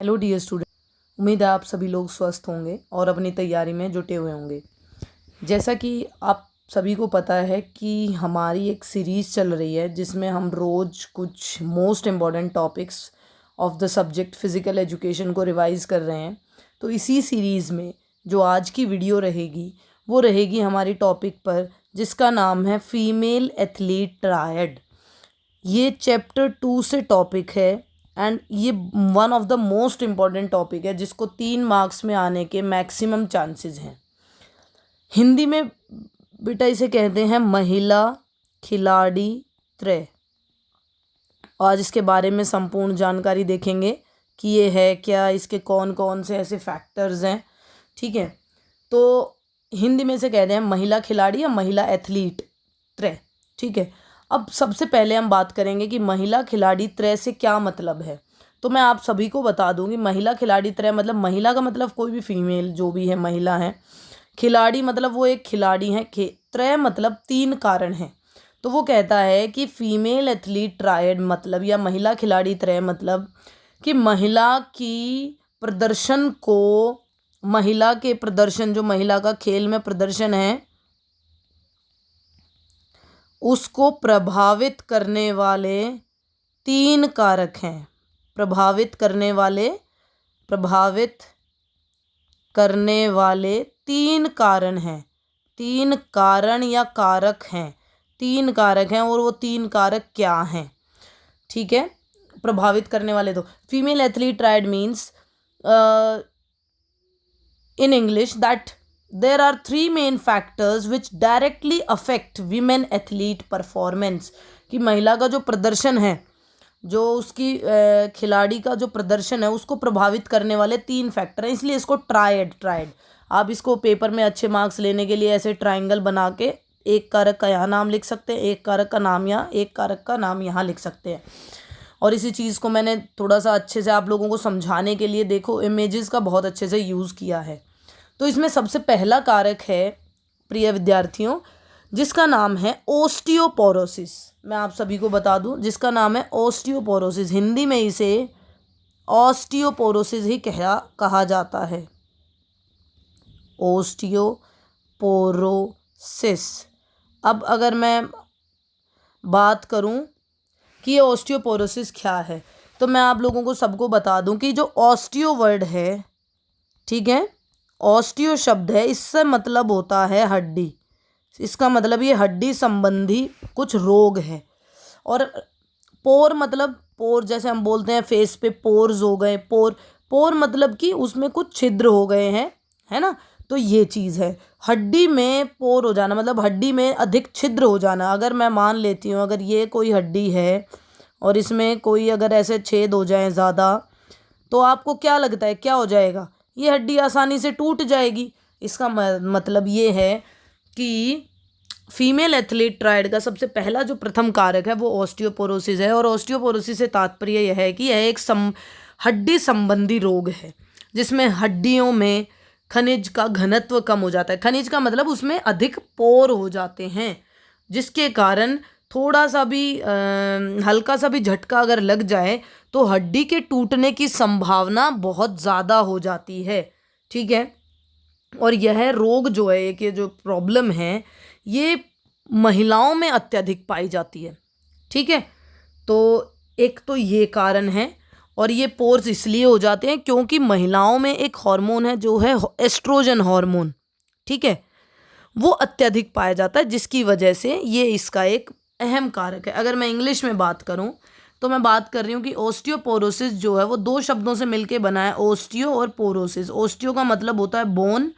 Hello dear student, उम्मीद है आप सभी लोग स्वस्थ होंगे और अपनी तैयारी में जुटे हुए होंगे। जैसा कि आप सभी को पता है कि हमारी एक सीरीज़ चल रही है जिसमें हम रोज़ कुछ most important topics of the subject physical education को रिवाइज़ कर रहे हैं। तो इसी सीरीज़ में जो आज की वीडियो रहेगी वो रहेगी हमारी टॉपिक पर, जिसका नाम है फ़ीमेल एथलीट ट्रायड। ये चैप्टर 2 से टॉपिक है एंड ये one of the most important topic है जिसको 3 मार्क्स में आने के मैक्सिमम चांसेस हैं। हिंदी में बेटा इसे कहते हैं महिला खिलाड़ी त्रय। आज इसके बारे में संपूर्ण जानकारी देखेंगे कि ये है क्या, इसके कौन कौन से ऐसे फैक्टर्स हैं। ठीक है, तो हिंदी में इसे कहते हैं महिला खिलाड़ी या महिला एथलीट त्रय। ठीक है, अब सबसे पहले हम बात करेंगे कि महिला खिलाड़ी त्रय से क्या मतलब है। तो मैं आप सभी को बता दूंगी, महिला खिलाड़ी त्रय मतलब महिला का मतलब कोई भी फीमेल जो भी है महिला है, खिलाड़ी मतलब वो एक खिलाड़ी है, त्रय मतलब 3 कारण हैं। तो वो कहता है कि फीमेल एथलीट ट्रायड मतलब या महिला खिलाड़ी त्रय मतलब कि महिला की प्रदर्शन को, महिला के प्रदर्शन, जो महिला का खेल में प्रदर्शन है उसको प्रभावित करने वाले 3 कारक हैं। प्रभावित करने वाले 3 कारण हैं। 3 कारण या कारक हैं, 3 कारक हैं और वो 3 कारक क्या हैं। ठीक है, प्रभावित करने वाले दो। Female athlete triad means in English that there are 3 main factors which directly affect women athlete performance। कि महिला का जो प्रदर्शन है, जो उसकी खिलाड़ी का जो प्रदर्शन है उसको प्रभावित करने वाले 3 फैक्टर हैं, इसलिए इसको ट्रायड। आप इसको पेपर में अच्छे मार्क्स लेने के लिए ऐसे ट्रायंगल बना के एक कारक का यहाँ नाम लिख सकते हैं, एक कारक का नाम यहाँ, एक कारक का नाम यहाँ लिख सकते हैं। और इसी चीज़ को मैंने थोड़ा सा अच्छे से आप लोगों को समझाने के लिए देखो इमेजेस का बहुत अच्छे से यूज़ किया है। तो इसमें सबसे पहला कारक है प्रिय विद्यार्थियों, जिसका नाम है ओस्टियोपोरोसिस। मैं आप सभी को बता दूं, जिसका नाम है ओस्टियोपोरोसिस। हिंदी में इसे ऑस्टियोपोरोसिस ही कहा जाता है, ओस्टियोपोरोसिस। अब अगर मैं बात करूं कि ये ऑस्टियोपोरोसिस क्या है, तो मैं आप लोगों को सबको बता दूं कि जो ऑस्टियो वर्ड है, ठीक है, ऑस्टियो शब्द है, इससे मतलब होता है हड्डी। इसका मतलब ये हड्डी संबंधी कुछ रोग है। और पोर मतलब, पोर जैसे हम बोलते हैं फेस पे पोर्स हो गए, पोर मतलब कि उसमें कुछ छिद्र हो गए हैं, है ना। तो ये चीज़ है, हड्डी में पोर हो जाना मतलब हड्डी में अधिक छिद्र हो जाना। अगर मैं मान लेती हूँ, अगर ये कोई हड्डी है और इसमें कोई अगर ऐसे छेद हो जाए ज़्यादा, तो आपको क्या लगता है क्या हो जाएगा? ये हड्डी आसानी से टूट जाएगी। इसका मतलब ये है कि फीमेल एथलीट ट्रायड का सबसे पहला जो प्रथम कारक है वो ऑस्टियोपोरोसिस है। और ऑस्टियोपोरोसिस से तात्पर्य यह है कि यह एक हड्डी संबंधी रोग है जिसमें हड्डियों में खनिज का घनत्व कम हो जाता है। खनिज का मतलब उसमें अधिक पोर हो जाते हैं, जिसके कारण थोड़ा सा भी हल्का सा भी झटका अगर लग जाए तो हड्डी के टूटने की संभावना बहुत ज़्यादा हो जाती है। ठीक है, और यह रोग जो है, एक ये जो प्रॉब्लम है, ये महिलाओं में अत्यधिक पाई जाती है। ठीक है, तो एक तो ये कारण है। और ये पोर्स इसलिए हो जाते हैं क्योंकि महिलाओं में एक हार्मोन है जो है एस्ट्रोजन हार्मोन, ठीक है, वो अत्यधिक पाया जाता है, जिसकी वजह से ये इसका एक अहम कारक है। अगर मैं इंग्लिश में बात करूं तो मैं बात कर रही हूँ कि ओस्टियोपोरोसिस जो है वो 2 शब्दों से मिलके बना है, ओस्टियो और पोरोसिस। ओस्टियो का मतलब होता है बोन,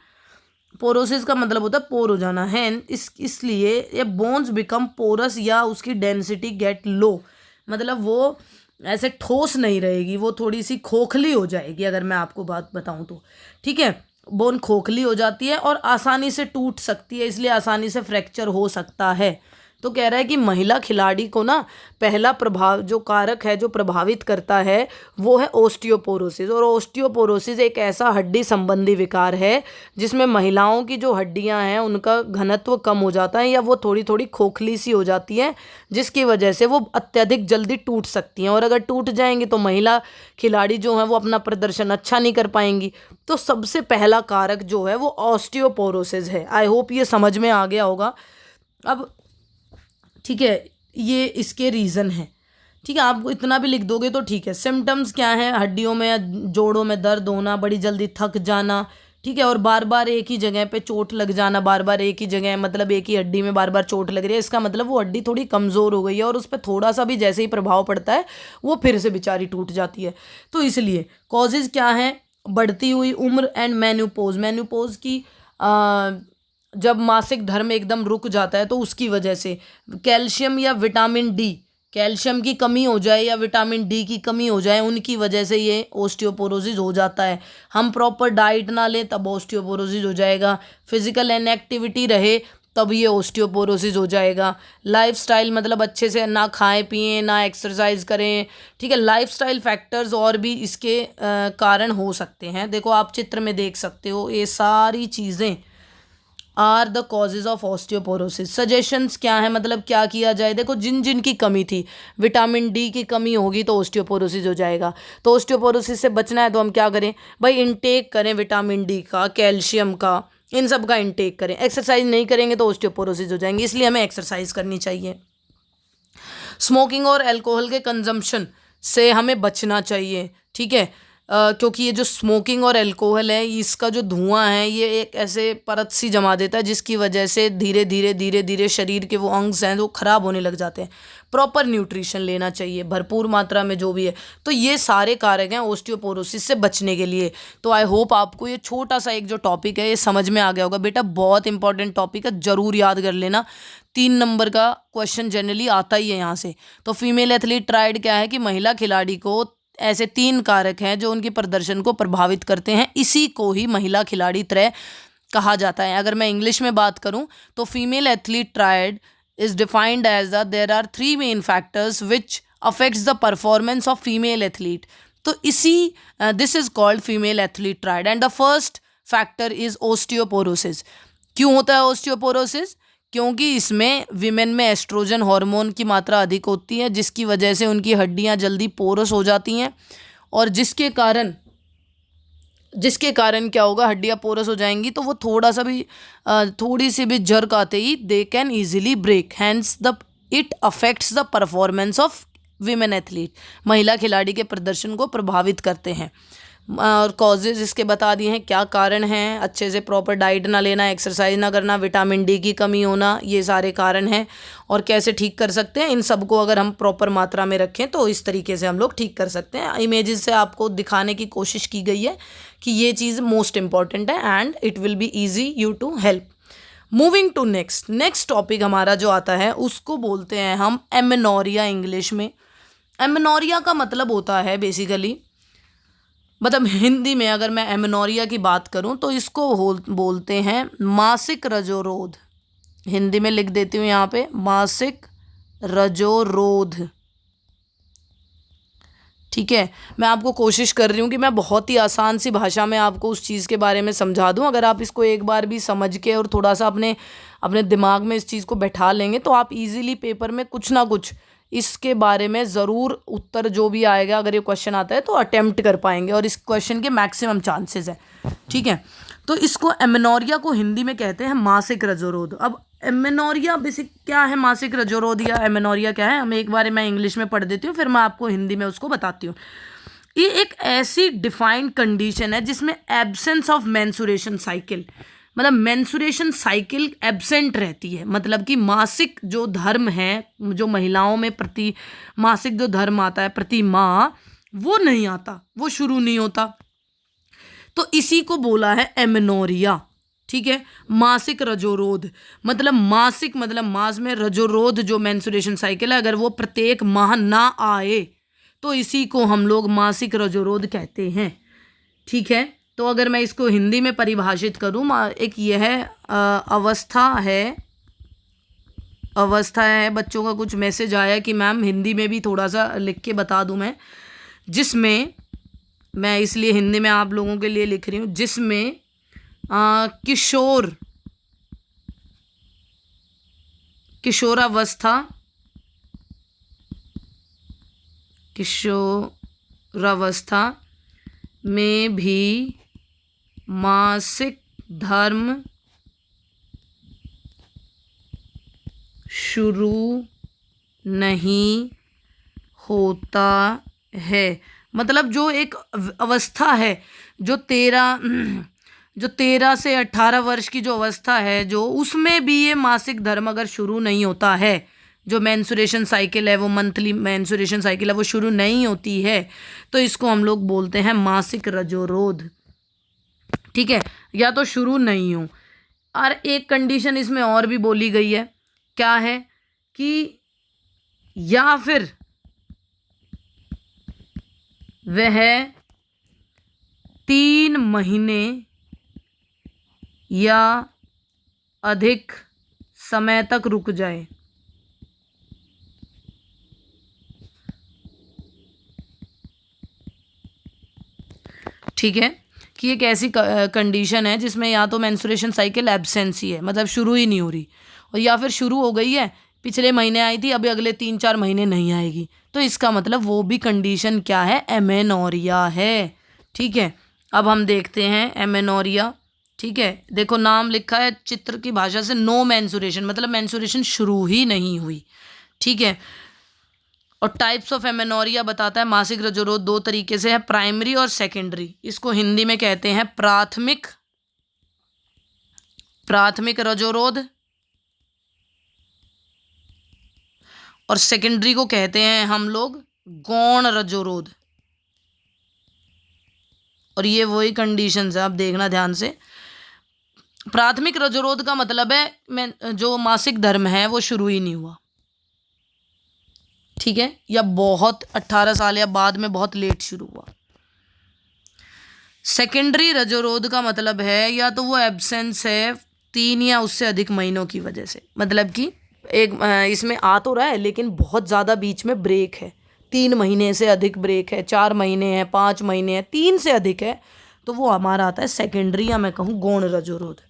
पोरोसिस का मतलब होता है पोर हो जाना है। इसलिए ये बोन्स बिकम पोरस या उसकी डेंसिटी गेट लो, मतलब वो ऐसे ठोस नहीं रहेगी, वो थोड़ी सी खोखली हो जाएगी। अगर मैं आपको बात बताऊं तो, ठीक है, बोन खोखली हो जाती है और आसानी से टूट सकती है, इसलिए आसानी से फ्रैक्चर हो सकता है। तो कह रहा है कि महिला खिलाड़ी को ना पहला प्रभाव जो कारक है जो प्रभावित करता है वो है ओस्टियोपोरोसिस। और ओस्टियोपोरोसिस एक ऐसा हड्डी संबंधी विकार है जिसमें महिलाओं की जो हड्डियां हैं उनका घनत्व कम हो जाता है या वो थोड़ी थोड़ी खोखली सी हो जाती हैं, जिसकी वजह से वो अत्यधिक जल्दी टूट सकती हैं। और अगर टूट जाएंगी तो महिला खिलाड़ी जो है वो अपना प्रदर्शन अच्छा नहीं कर पाएंगी। तो सबसे पहला कारक जो है वो ऑस्टियोपोरोसिस है। आई होप ये समझ में आ गया होगा। अब ठीक है, ये इसके रीज़न है। ठीक है, आप इतना भी लिख दोगे तो ठीक है। सिम्टम्स क्या हैं? हड्डियों में या जोड़ों में दर्द होना, बड़ी जल्दी थक जाना, ठीक है, और बार बार एक ही जगह पे चोट लग जाना, बार बार एक ही जगह, मतलब एक ही हड्डी में बार बार चोट लग रही है, इसका मतलब वो हड्डी थोड़ी कमज़ोर हो गई है और उस पर थोड़ा सा भी जैसे ही प्रभाव पड़ता है वो फिर से बेचारी टूट जाती है। तो इसलिए कॉजेज़ क्या हैं? बढ़ती हुई उम्र एंड मेन्यूपोज। मेन्यूपोज की जब मासिक धर्म एकदम रुक जाता है तो उसकी वजह से, कैल्शियम या विटामिन डी, कैल्शियम की कमी हो जाए या विटामिन डी की कमी हो जाए, उनकी वजह से ये ओस्टियोपोरोसिस हो जाता है। हम प्रॉपर डाइट ना लें तब ओस्टियोपोरोसिस हो जाएगा। फिजिकल इनएक्टिविटी रहे तब ये ओस्टियोपोरोसिस हो जाएगा। लाइफस्टाइल, मतलब अच्छे से ना खाएं पिएं ना एक्सरसाइज करें, ठीक है। लाइफस्टाइल फैक्टर्स और भी इसके कारण हो सकते हैं। देखो आप चित्र में देख सकते हो, ये सारी चीज़ें are the causes of osteoporosis. Suggestions क्या है, मतलब क्या किया जाए? देखो जिन जिन की कमी थी, विटामिन डी की कमी होगी तो ऑस्टियोपोरोसिस हो जाएगा। तो ऑस्टियोपोरोसिस से बचना है तो हम क्या करें भाई? इंटेक करें विटामिन डी का, कैल्शियम का, इन सब का इंटेक करें। एक्सरसाइज नहीं करेंगे तो ऑस्टियोपोरोसिस हो जाएंगे, इसलिए हमें एक्सरसाइज करनी चाहिए। स्मोकिंग और अल्कोहल के कंजम्पशन से हमें बचना चाहिए, ठीक है। क्योंकि ये जो स्मोकिंग और अल्कोहल है, इसका जो धुआं है ये एक ऐसे परत सी जमा देता है जिसकी वजह से धीरे धीरे शरीर के वो अंग हैं जो ख़राब होने लग जाते हैं। प्रॉपर न्यूट्रिशन लेना चाहिए भरपूर मात्रा में जो भी है। तो ये सारे कारक हैं ऑस्टियोपोरोसिस से बचने के लिए। तो आई होप आपको ये छोटा सा एक जो टॉपिक है ये समझ में आ गया होगा। बेटा बहुत इंपॉर्टेंट टॉपिक है, ज़रूर याद कर लेना। 3 नंबर का क्वेश्चन जनरली आता ही है यहाँ से। तो फीमेल एथलीट ट्रायड क्या है कि महिला खिलाड़ी को ऐसे 3 कारक हैं जो उनके प्रदर्शन को प्रभावित करते हैं, इसी को ही महिला खिलाड़ी त्रय कहा जाता है। अगर मैं इंग्लिश में बात करूं तो female athlete triad is defined as the there are 3 main factors which affects the performance of female athlete. तो इसी this is called female athlete triad and the first factor is osteoporosis. क्यों होता है osteoporosis? क्योंकि इसमें women में oestrogen hormone की मात्रा अधिक होती है, जिसकी वजह से उनकी हड्डियां जल्दी पोरस हो जाती हैं और जिसके कारण क्या होगा? हड्डियां पोरस हो जाएंगी तो वो थोड़ी सी भी जर्क आते ही they can easily break, hence the it affects the performance of women athlete. महिला खिलाड़ी के प्रदर्शन को प्रभावित करते हैं। और कॉजेज इसके बता दिए हैं, क्या कारण हैं? अच्छे से प्रॉपर डाइट ना लेना, एक्सरसाइज ना करना, विटामिन डी की कमी होना, ये सारे कारण हैं। और कैसे ठीक कर सकते हैं इन सबको? अगर हम प्रॉपर मात्रा में रखें तो इस तरीके से हम लोग ठीक कर सकते हैं। इमेजेस से आपको दिखाने की कोशिश की गई है कि ये चीज़ मोस्ट इंपॉर्टेंट है and it will be easy you to help. Moving to next topic हमारा जो आता है उसको बोलते हैं हम एमेनोरिया इंग्लिश में। एमेनोरिया का मतलब होता है बेसिकली, मतलब हिंदी में अगर मैं एमेनोरिया की बात करूं तो इसको बोलते हैं मासिक रजोरोध। हिंदी में लिख देती हूँ यहाँ पे, मासिक रजोरोध, ठीक है। मैं आपको कोशिश कर रही हूँ कि मैं बहुत ही आसान सी भाषा में आपको उस चीज़ के बारे में समझा दूँ। अगर आप इसको एक बार भी समझ के और थोड़ा सा अपने दिमाग में इस चीज़ को बैठा लेंगे तो आप इजीली पेपर में कुछ ना कुछ इसके बारे में ज़रूर उत्तर जो भी आएगा, अगर ये क्वेश्चन आता है तो अटेम्प्ट कर पाएंगे और इस क्वेश्चन के मैक्सिमम चांसेस है, ठीक है। तो इसको एमेनोरिया को हिंदी में कहते हैं मासिक रजोरोध। अब एमेनोरिया बेसिक क्या है, मासिक रजोरोध या एमेनोरिया क्या है, हमें एक बार मैं इंग्लिश में पढ़ देती हूँ फिर मैं आपको हिंदी में उसको बताती हूँ। ये एक ऐसी डिफाइंड कंडीशन है जिसमें एब्सेंस ऑफ मेंसुरेशन साइकिल, मतलब मेंसुरेशन साइकिल एब्सेंट रहती है। मतलब कि मासिक जो धर्म है, जो महिलाओं में प्रति मासिक जो धर्म आता है प्रति माह, वो नहीं आता, वो शुरू नहीं होता। तो इसी को बोला है एमेनोरिया, ठीक है। मासिक रजोरोध मतलब मासिक, मतलब मास में रजोरोध जो मेंसुरेशन साइकिल है, अगर वो प्रत्येक माह ना आए तो इसी को हम लोग मासिक रजोरोध कहते हैं, ठीक है। तो अगर मैं इसको हिंदी में परिभाषित करूँ, एक यह अवस्था है अवस्था है, बच्चों का कुछ मैसेज आया कि मैम हिंदी में भी थोड़ा सा लिख के बता दूं मैं, जिसमें मैं इसलिए हिंदी में आप लोगों के लिए लिख रही हूँ, जिसमें किशोरावस्था में भी मासिक धर्म शुरू नहीं होता है। मतलब जो एक अवस्था है, जो 13 से 18 वर्ष की जो अवस्था है, जो उसमें भी ये मासिक धर्म अगर शुरू नहीं होता है, जो मेंसुरेशन साइकिल है, वो मंथली मेंसुरेशन साइकिल है, वो शुरू नहीं होती है, तो इसको हम लोग बोलते हैं मासिक रजोरोध। ठीक है, या तो शुरू नहीं हो। और एक कंडीशन इसमें और भी बोली गई है, क्या है कि या फिर वह 3 महीने या अधिक समय तक रुक जाए। ठीक है, कि एक ऐसी कंडीशन है जिसमें या तो मेंस्ट्रुएशन साइकिल एब्सेंस ही है, मतलब शुरू ही नहीं हो रही, और या फिर शुरू हो गई है, पिछले महीने आई थी, अभी अगले 3-4 महीने नहीं आएगी, तो इसका मतलब वो भी कंडीशन क्या है, एमेनोरिया है। ठीक है, अब हम देखते हैं एमेनोरिया। ठीक है, देखो नाम लिखा है चित्र की भाषा से, नो मेंस्ट्रुएशन, मतलब मेंस्ट्रुएशन शुरू ही नहीं हुई। ठीक है, और टाइप्स ऑफ एमेनोरिया बताता है मासिक रजोरोध 2 तरीके से है, प्राइमरी और सेकेंडरी। इसको हिंदी में कहते हैं प्राथमिक रजोरोध, और सेकेंडरी को कहते हैं हम लोग गौण रजोरोध। और ये वही कंडीशंस है, आप देखना ध्यान से। प्राथमिक रजोरोध का मतलब है जो मासिक धर्म है वो शुरू ही नहीं हुआ। ठीक है, या बहुत 18 साल या बाद में बहुत लेट शुरू हुआ। सेकेंडरी रजोरोध का मतलब है या तो वो एब्सेंस है 3 या उससे अधिक महीनों की वजह से, मतलब कि एक इसमें आ तो रहा है लेकिन बहुत ज़्यादा बीच में ब्रेक है, 3 महीने से अधिक ब्रेक है, 4 महीने है, 5 महीने है, 3 से अधिक है, तो वो हमारा आता है सेकेंडरी, या मैं कहूँ गौण रजोरोध।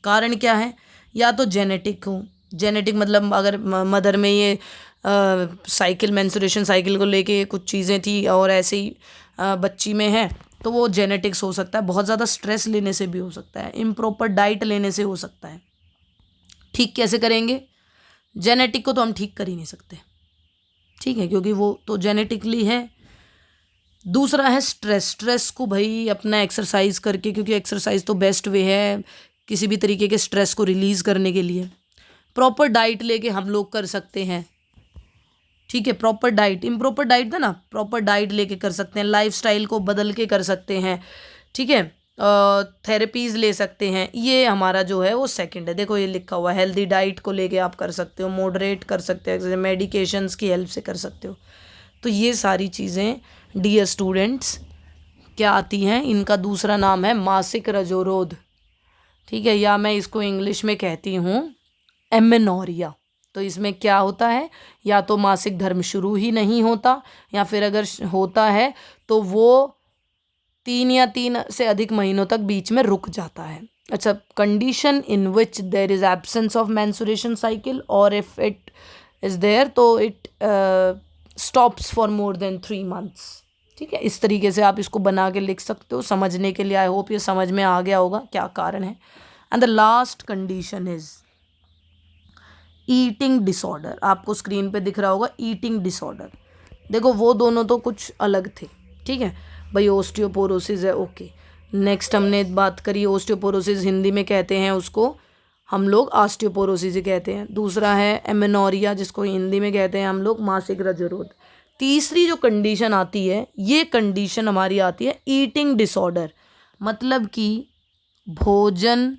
कारण क्या है, या तो जेनेटिक हो, जेनेटिक मतलब अगर मदर में ये साइकिल मेंस्ट्रुएशन साइकिल को लेके कुछ चीज़ें थी और ऐसे ही बच्ची में है, तो वो जेनेटिक्स हो सकता है, बहुत ज़्यादा स्ट्रेस लेने से भी हो सकता है, इम्प्रॉपर डाइट लेने से हो सकता है। ठीक कैसे करेंगे, जेनेटिक को तो हम ठीक कर ही नहीं सकते। ठीक है, क्योंकि वो तो जेनेटिकली है। दूसरा है स्ट्रेस को भाई अपना एक्सरसाइज करके, क्योंकि एक्सरसाइज तो बेस्ट वे है किसी भी तरीके के स्ट्रेस को रिलीज़ करने के लिए। प्रॉपर डाइट लेके हम लोग कर सकते हैं। ठीक है, प्रॉपर डाइट, इम्प्रॉपर डाइट था ना, प्रॉपर डाइट लेके कर सकते हैं, लाइफस्टाइल को बदल के कर सकते हैं। ठीक है, थेरेपीज़ ले सकते हैं, ये हमारा जो है वो सेकंड है। देखो ये लिखा हुआ, हेल्दी डाइट को लेके आप कर सकते हो, मॉडरेट कर सकते हो, जैसे मेडिकेशंस की हेल्प से कर सकते हो। तो ये सारी चीज़ें डियर स्टूडेंट्स क्या आती हैं, इनका दूसरा नाम है मासिक रजोरोध। ठीक है, या मैं इसको इंग्लिश में कहती हूँ एमेनोरिया। तो इसमें क्या होता है, या तो मासिक धर्म शुरू ही नहीं होता, या फिर अगर होता है तो वो 3 या 3 से अधिक महीनों तक बीच में रुक जाता है। अच्छा, condition in which there is absence of menstruation cycle, और इफ इट इज देयर तो it stops for more than 3 months। ठीक है, इस तरीके से आप इसको बना के लिख सकते हो समझने के लिए। आई होप ये समझ में आ गया होगा क्या कारण है। And the last condition is eating disorder. आपको स्क्रीन पे दिख रहा होगा ईटिंग डिसऑर्डर। देखो वो दोनों तो कुछ अलग थे। ठीक है भाई, ओस्टियोपोरोसिस है, ओके। नेक्स्ट हमने बात करी ओस्टियोपोरोसिस, हिंदी में कहते हैं उसको हम लोग ऑस्टियोपोरोसिस ही कहते हैं। दूसरा है एमेनोरिया, जिसको हिंदी में कहते हैं हम लोग मासिक रजोरोध। तीसरी जो कंडीशन आती है, ये कंडीशन हमारी आती है ईटिंग डिसऑर्डर, मतलब कि भोजन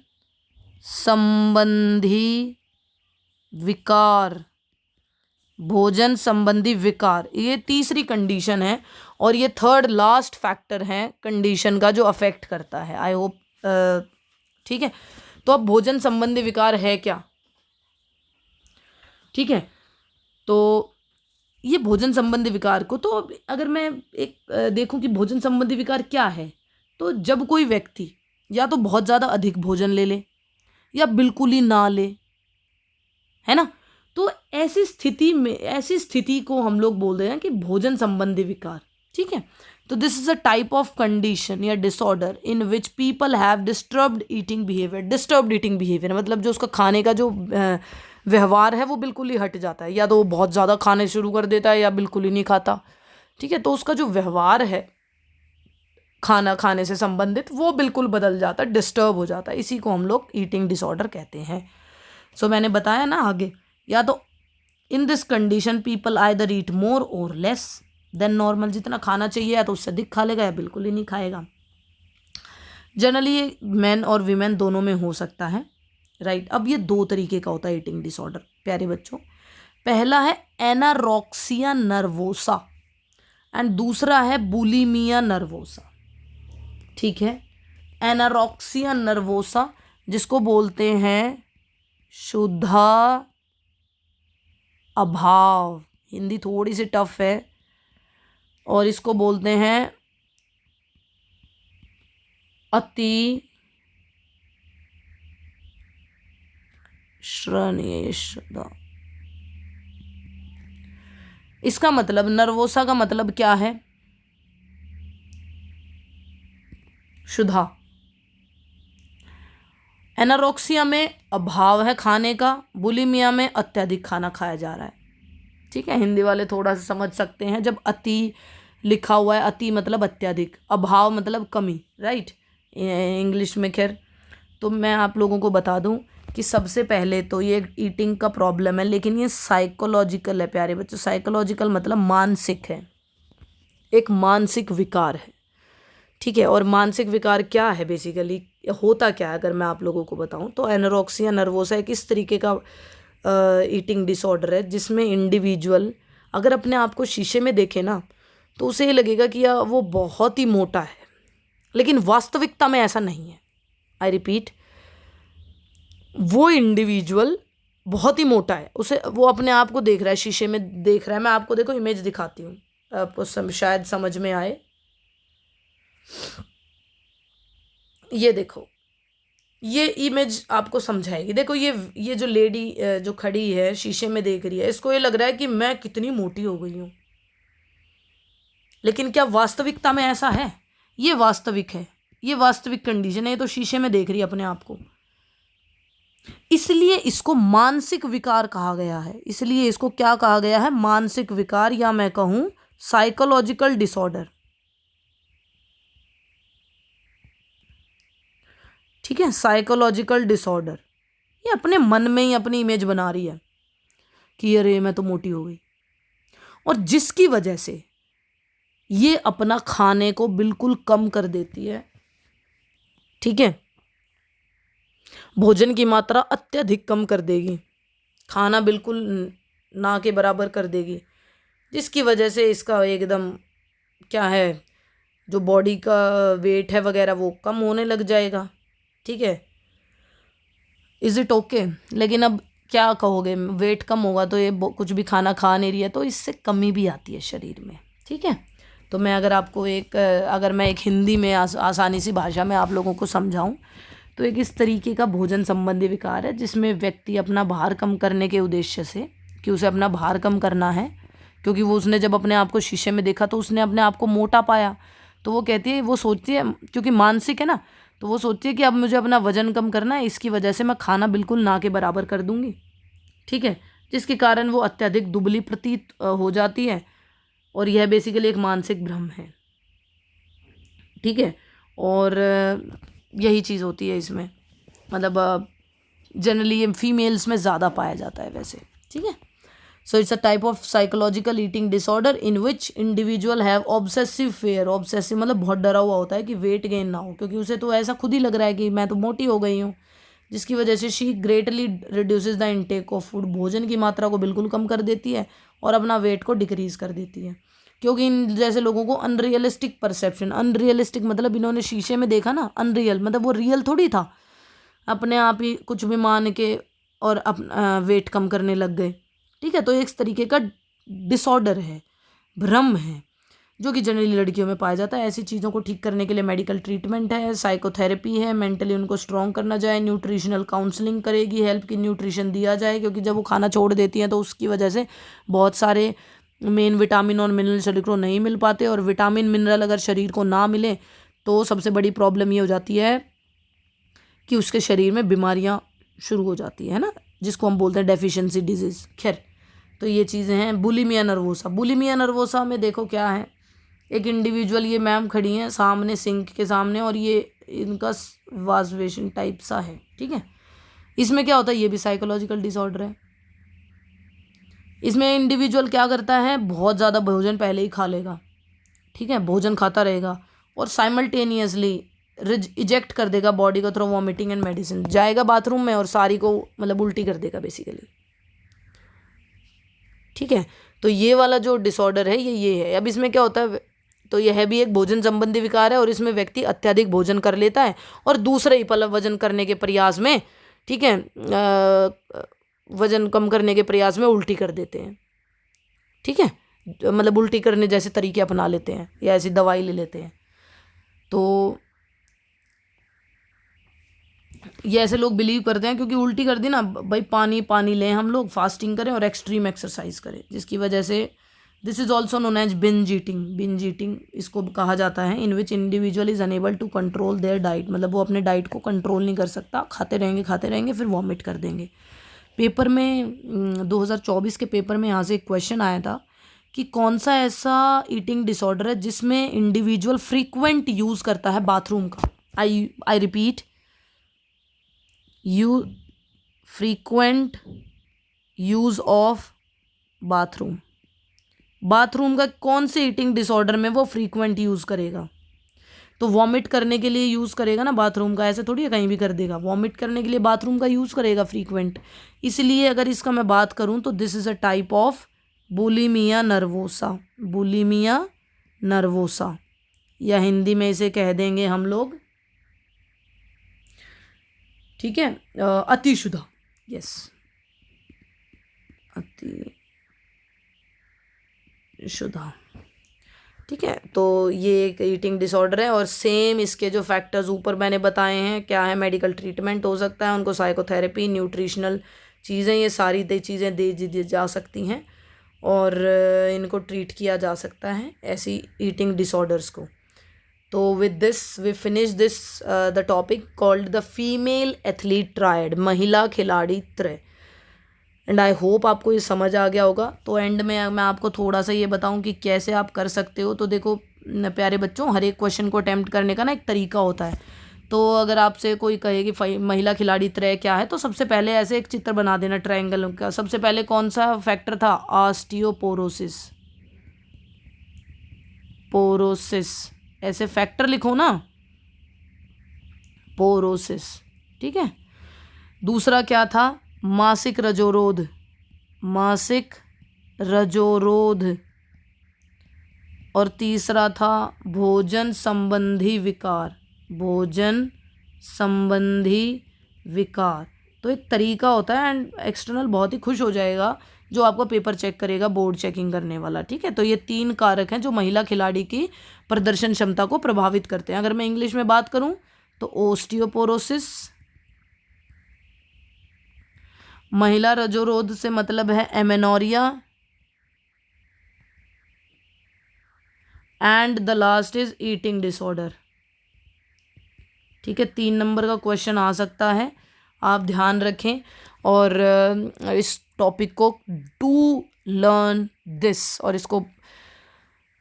संबंधी विकार, भोजन संबंधी विकार, ये तीसरी कंडीशन है, और ये थर्ड लास्ट फैक्टर है कंडीशन का जो अफेक्ट करता है। आई होप ठीक है। तो अब भोजन संबंधी विकार है क्या, ठीक है। तो ये भोजन संबंधी विकार को, तो अगर मैं एक देखूं कि भोजन संबंधी विकार क्या है, तो जब कोई व्यक्ति या तो बहुत ज़्यादा अधिक भोजन ले ले या बिल्कुल ही ना ले, है ना, तो ऐसी स्थिति को हम लोग बोल रहे हैं कि भोजन संबंधी विकार। ठीक है। तो this is a type of condition या disorder in which people have disturbed eating behaviour. Disturbed eating behaviour मतलब जो उसका खाने का जो व्यवहार है वो बिल्कुल ही हट जाता है, या तो वो बहुत ज़्यादा खाने शुरू कर देता है या बिल्कुल ही नहीं खाता। ठीक है। तो उसका जो व्यवहार है खाना खाने से संबंधित वो बिल्कुल बदल जाता है, डिस्टर्ब हो जाता है। इसी को हम लोग ईटिंग डिसऑर्डर कहते हैं। सो मैंने बताया ना आगे, या तो in this condition people either eat more और लेस देन नॉर्मल। जितना खाना चाहिए या तो उससे अधिक खा लेगा या बिल्कुल ही नहीं खाएगा। जनरली ये मैन और वीमेन दोनों में हो सकता है, राइट। अब ये दो तरीके का होता है ईटिंग डिसऑर्डर प्यारे बच्चों। पहला है एनारोक्सिया नर्वोसा एंड दूसरा है बुलिमिया नर्वोसा। ठीक है। एनारोक्सिया नर्वोसा जिसको बोलते हैं क्षुधा अभाव, हिंदी थोड़ी सी टफ है, और इसको बोलते हैं अति श्रृणीयता। इसका मतलब नर्वोसा का मतलब क्या है? क्षुधा। एनारोक्सिया में अभाव है खाने का, बुलिमिया में अत्यधिक खाना खाया जा रहा है। ठीक है। हिंदी वाले थोड़ा सा समझ सकते हैं, जब अति लिखा हुआ है, अति मतलब अत्यधिक, अभाव मतलब कमी, राइट, इंग्लिश में। खैर, तो मैं आप लोगों को बता दूं कि सबसे पहले तो ये ईटिंग का प्रॉब्लम है, लेकिन ये साइकोलॉजिकल है प्यारे बच्चों। साइकोलॉजिकल मतलब मानसिक है, एक मानसिक विकार है। ठीक है। और मानसिक विकार क्या है, बेसिकली होता क्या है अगर मैं आप लोगों को बताऊं, तो एनोरेक्सिया नर्वोसा एक इस तरीके का ईटिंग डिसऑर्डर है जिसमें इंडिविजुअल अगर अपने आप को शीशे में देखे ना तो उसे ये लगेगा कि यार वो बहुत ही मोटा है, लेकिन वास्तविकता में ऐसा नहीं है। आई रिपीट, वो इंडिविजुअल बहुत ही मोटा है, उसे वो अपने आप को देख रहा है, शीशे में देख रहा है। मैं आपको देखो इमेज दिखाती हूँ, आपको शायद समझ में आए। ये देखो, ये इमेज आपको समझाएगी। देखो ये जो लेडी जो खड़ी है शीशे में देख रही है, इसको ये लग रहा है कि मैं कितनी मोटी हो गई हूँ, लेकिन क्या वास्तविकता में ऐसा है? ये वास्तविक है, ये वास्तविक कंडीशन है। ये तो शीशे में देख रही है अपने आप को, इसलिए इसको मानसिक विकार कहा गया है। इसलिए इसको क्या कहा गया है? मानसिक विकार, या मैं कहूं साइकोलॉजिकल डिसऑर्डर। ठीक है। साइकोलॉजिकल डिसऑर्डर, ये अपने मन में ही अपनी इमेज बना रही है कि अरे मैं तो मोटी हो गई, और जिसकी वजह से ये अपना खाने को बिल्कुल कम कर देती है। ठीक है। भोजन की मात्रा अत्यधिक कम कर देगी, खाना बिल्कुल ना के बराबर कर देगी, जिसकी वजह से इसका एकदम क्या है, जो बॉडी का वेट है वगैरह वो कम होने लग जाएगा। ठीक है। Is it okay? लेकिन अब क्या कहोगे, वेट कम होगा तो ये कुछ भी खाना खा नहीं रही है, तो इससे कमी भी आती है शरीर में। ठीक है। तो मैं अगर आपको अगर मैं एक हिंदी में आसानी सी भाषा में आप लोगों को समझाऊं, तो एक इस तरीके का भोजन संबंधी विकार है जिसमें व्यक्ति अपना भार कम करने के उद्देश्य से, कि उसे अपना भार कम करना है, क्योंकि वो उसने जब अपने आप को शीशे में देखा तो उसने अपने आप को मोटा पाया, तो वो कहती है, वो सोचती है, क्योंकि मानसिक है ना, तो वो सोचती है कि अब मुझे अपना वजन कम करना है, इसकी वजह से मैं खाना बिल्कुल ना के बराबर कर दूंगी। ठीक है। जिसके कारण वो अत्यधिक दुबली प्रतीत हो जाती है, और यह बेसिकली एक मानसिक भ्रम है। ठीक है। और यही चीज़ होती है इसमें, मतलब जनरली ये फीमेल्स में ज़्यादा पाया जाता है वैसे। ठीक है। So it's a type of psychological eating disorder in which individual have obsessive fair. Obsessive मतलब बहुत डरा हुआ होता है कि वेट गेन ना हो, क्योंकि उसे तो ऐसा खुद ही लग रहा है कि मैं तो मोटी हो गई हूँ, जिसकी वजह से she greatly reduces the intake of food. भोजन की मात्रा को बिल्कुल कम कर देती है और अपना वेट को डिक्रीज कर देती है, क्योंकि इन जैसे लोगों को अनरियलिस्टिक परसेप्शन, अनरियलिस्टिक मतलब इन्होंने शीशे में देखा ना, अनरियल मतलब वो रियल थोड़ी था, अपने आप ही कुछ भी मान के और अपना वेट कम करने लग गए। ठीक है। तो एक तरीके का डिसऑर्डर है, भ्रम है, जो कि जनरली लड़कियों में पाया जाता है। ऐसी चीज़ों को ठीक करने के लिए मेडिकल ट्रीटमेंट है, साइकोथेरेपी है, मेंटली उनको स्ट्रॉन्ग करना जाए, न्यूट्रिशनल काउंसलिंग करेगी, हेल्प की न्यूट्रिशन दिया जाए, क्योंकि जब वो खाना छोड़ देती हैं तो उसकी वजह से बहुत सारे मेन विटामिन और मिनरल शरीर को नहीं मिल पाते, और विटामिन मिनरल अगर शरीर को ना मिले तो सबसे बड़ी प्रॉब्लम ये हो जाती है कि उसके शरीर में बीमारियाँ शुरू हो जाती है ना, जिसको हम बोलते हैं डेफिशिएंसी डिजीज़। खैर, तो ये चीज़ें हैं। बुलिमिया नर्वोसा, बुलिमिया नर्वोसा में देखो क्या है, एक इंडिविजुअल, ये मैम खड़ी हैं सामने सिंक के सामने, और ये इनका वाजवेशन टाइप सा है, ठीक है। इसमें क्या होता है, ये भी साइकोलॉजिकल डिसऑर्डर है। इसमें इंडिविजुअल क्या करता है, बहुत ज़्यादा भोजन पहले ही खा लेगा, ठीक है, भोजन खाता रहेगा, और साइमल्टेनियसली इजेक्ट कर देगा बॉडी को थ्रू वॉमिटिंग एंड मेडिसिन, जाएगा बाथरूम में और सारी को मतलब उल्टी कर देगा बेसिकली, ठीक है। तो ये वाला जो डिसऑर्डर है ये है। अब इसमें क्या होता है, तो यह है भी एक भोजन संबंधी विकार है, और इसमें व्यक्ति अत्यधिक भोजन कर लेता है और दूसरे ही पल वजन करने के प्रयास में, ठीक है, वजन कम करने के प्रयास में उल्टी कर देते हैं, ठीक है, मतलब उल्टी करने जैसे तरीके अपना लेते हैं या ऐसी दवाई ले लेते हैं। तो ये ऐसे लोग बिलीव करते हैं, क्योंकि उल्टी कर दी ना भाई, पानी लें हम लोग, फास्टिंग करें और एक्सट्रीम एक्सरसाइज करें, जिसकी वजह से this is also known as binge eating इसको कहा जाता है, in which individual is unable to control their diet, मतलब वो अपने डाइट को कंट्रोल नहीं कर सकता, खाते रहेंगे फिर वॉमिट कर देंगे। पेपर में 2024 के पेपर में यहाँ से एक क्वेश्चन आया था कि कौन सा ऐसा ईटिंग डिसऑर्डर है जिसमें इंडिविजुअल फ्रीक्वेंट यूज़ करता है बाथरूम का। I repeat, you frequent use of bathroom का कौन से ईटिंग डिसऑर्डर में वो फ्रीक्वेंट यूज़ करेगा। तो वॉमिट करने के लिए यूज़ करेगा ना बाथरूम का, ऐसे थोड़ी है कहीं भी कर देगा, वॉमिट करने के लिए बाथरूम का यूज़ करेगा फ्रीक्वेंट। इसलिए अगर इसका मैं बात करूं तो this is a type of bulimia nervosa, या हिंदी में इसे कह देंगे हम लोग, ठीक है, अतिशुद्धा, यस, अतिशुद्धा, ठीक है। तो ये एक ईटिंग डिसऑर्डर है, और सेम इसके जो फैक्टर्स ऊपर मैंने बताए हैं, क्या है, मेडिकल ट्रीटमेंट हो सकता है उनको, साइकोथेरेपी, न्यूट्रिशनल चीज़ें, ये सारी चीज़ें दे दी जा सकती हैं, और इनको ट्रीट किया जा सकता है ऐसी ईटिंग डिसऑर्डर्स को। तो with this we finish this the topic called the female athlete triad, महिला खिलाड़ी त्रय, एंड आई होप आपको ये समझ आ गया होगा। तो एंड में मैं आपको थोड़ा सा ये बताऊं कि कैसे आप कर सकते हो। तो देखो प्यारे बच्चों, हर एक क्वेश्चन को अटेम्प्ट करने का ना एक तरीका होता है। तो अगर आपसे कोई कहे कि महिला खिलाड़ी त्रय क्या है, तो सबसे पहले ऐसे एक चित्र बना देना ट्रायंगल का। सबसे पहले कौन सा फैक्टर था, पोरोसिस, ऐसे फैक्टर लिखो ना, पोरोसिस, ठीक है। दूसरा क्या था, मासिक रजोरोध, और तीसरा था भोजन संबंधी विकार। तो एक तरीका होता है, एंड एक्सटर्नल बहुत ही खुश हो जाएगा जो आपका पेपर चेक करेगा, बोर्ड चेकिंग करने वाला, ठीक है। तो ये 3 कारक हैं जो महिला खिलाड़ी की प्रदर्शन क्षमता को प्रभावित करते हैं। अगर मैं इंग्लिश में बात करूं तो ओस्टियोपोरोसिस, महिला रजोरोध से मतलब है amenorrhea, and the last is eating disorder, ठीक है। 3 नंबर का क्वेश्चन आ सकता है, आप ध्यान रखें, और इस टॉपिक को टू लर्न दिस, और इसको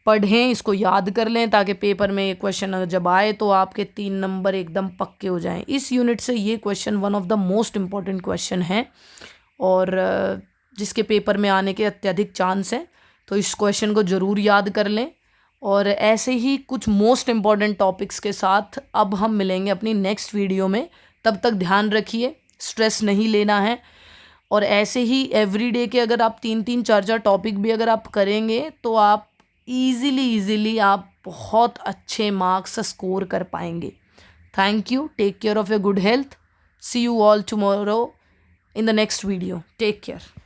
पढ़ें, इसको याद कर लें, ताकि पेपर में ये क्वेश्चन जब आए तो आपके 3 नंबर एकदम पक्के हो जाएं। इस यूनिट से ये question one of the most important question है, और जिसके पेपर में आने के अत्यधिक चांस हैं। तो इस क्वेश्चन को ज़रूर याद कर लें, और ऐसे ही कुछ मोस्ट इम्पॉर्टेंट टॉपिक्स के साथ अब हम मिलेंगे अपनी नेक्स्ट वीडियो में। तब तक ध्यान रखिए, स्ट्रेस नहीं लेना है, और ऐसे ही एवरीडे के अगर आप 3-3, 4-4 टॉपिक भी अगर आप करेंगे तो आप ईज़िली आप बहुत अच्छे मार्क्स स्कोर कर पाएंगे। Thank you, take care of your good health, see you all tomorrow in the next video. Take care.